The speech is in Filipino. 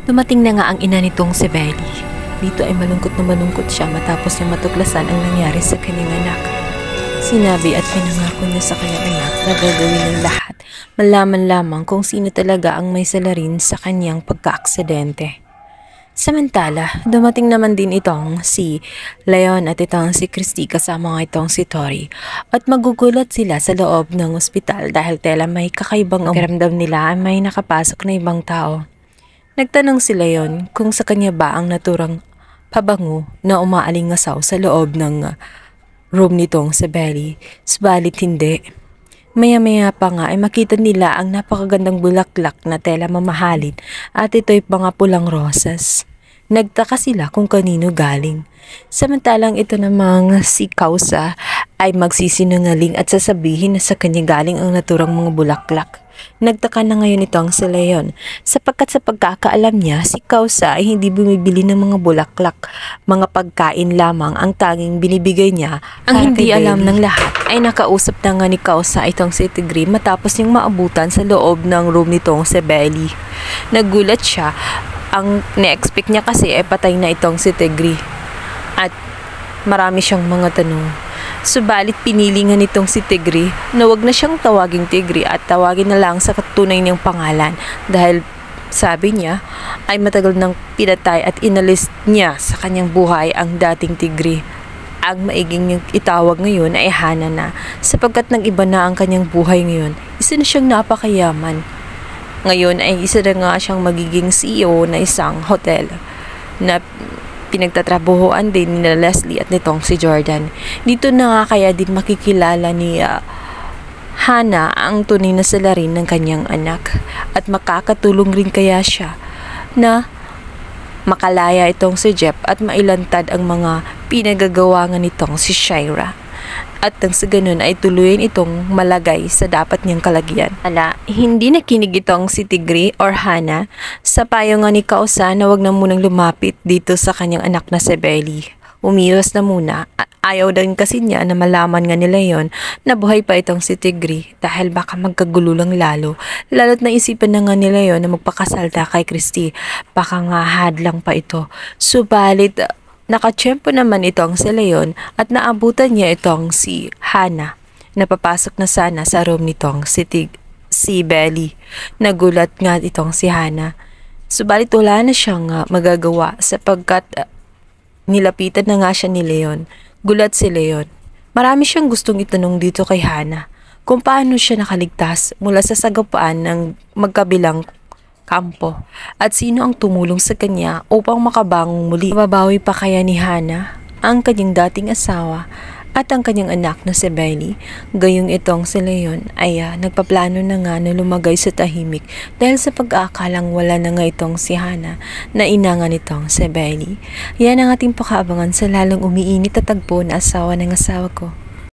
Dumating na nga ang ina nitong si Belly. Dito ay malungkot na malungkot siya matapos niya matuklasan ang nangyari sa kanyang anak. Sinabi at pinangako niya sa kanyang anak na gagawin ng lahat, malaman lamang kung sino talaga ang may salarin sa kanyang pagkaaksidente. Samantala, dumating naman din itong si Leon at itong si Christy kasama nga itong si Tori at magugulat sila sa loob ng ospital dahil tela may kakaibang pakiramdam nila ay may nakapasok na ibang tao. Nagtanong si Leon kung sa kanya ba ang naturang pabango na umaalingasaw sa loob ng room nitong si Belly, subalit hindi. Maya-maya pa nga ay makita nila ang napakagandang bulaklak na tela mamahalin at ito'y mga pulang rosas. Nagtaka sila kung kanino galing. Samantalang ito namang si Kausa ay magsisinungaling at sasabihin na sa kanya galing ang naturang mga bulaklak. Nagtaka na ngayon itong si Leon sapagkat sa pagkakaalam niya si Kausa ay hindi bumibili ng mga bulaklak. Mga pagkain lamang ang tanging binibigay niya. Ang hindi alam ng lahat ay nakausap na nga ni Kausa itong si Tigre matapos niyang maabutan sa loob ng room nitong si Belly. Nagulat siya. Ang na-expect niya kasi ay patay na itong si Tigre at marami siyang mga tanong. Subalit pinili nga nitong si Tigre na wag na siyang tawaging Tigre at tawagin na lang sa tunay niyang pangalan dahil sabi niya ay matagal nang pinatay at inalis niya sa kanyang buhay ang dating Tigre. Ang maiging niyang itawag ngayon ay Hana na sapagkat nang iba na ang kanyang buhay ngayon. Isa na siyang napakayaman. Ngayon ay isa na nga siyang magiging CEO na isang hotel na pinagtatrabuhoan din ni Leslie at nitong si Jordan. Dito na nga kaya din makikilala ni Hana ang tunay na salarin ng kanyang anak at makakatulong rin kaya siya na makalaya itong si Jeff at mailantad ang mga pinagagawa nga nitong si Shira. At nang sa ganun ay tuluyin itong malagay sa dapat niyang kalagyan. Hindi nakinig itong si Tigre or Hana sa payo nga ni Kausa na wag na munang lumapit dito sa kanyang anak na si Belly. Umiwas na muna. Ayaw din kasi niya na malaman nga nila yon na buhay pa itong si Tigre dahil baka magkagulo lang lalo. Lalo't naisipan na nga nila yon na magpakasalda kay Christy. Baka nga hadlang pa ito. Subalit nakatsyempo naman itong si Leon at naabutan niya itong si Hana. Napapasok na sana sa room nitong si Belly. Nagulat nga itong si Hana. Subalit wala na siyang magagawa sapagkat nilapitan na nga siya ni Leon. Gulat si Leon. Marami siyang gustong itanong dito kay Hana kung paano siya nakaligtas mula sa sagapaan ng magkabilang kampo at sino ang tumulong sa kanya upang makabangon muli. Mababawi pa kaya ni Hana ang kanyang dating asawa at ang kanyang anak na si Belly. Gayong itong si Leon ay nagpaplano na nga na lumagay sa tahimik dahil sa pag-aakalang wala na nga itong si Hana na ina nga nitong si Belly. Yan ang ating pakaabangan sa lalong umiinit at tagpo na asawa ng asawa ko.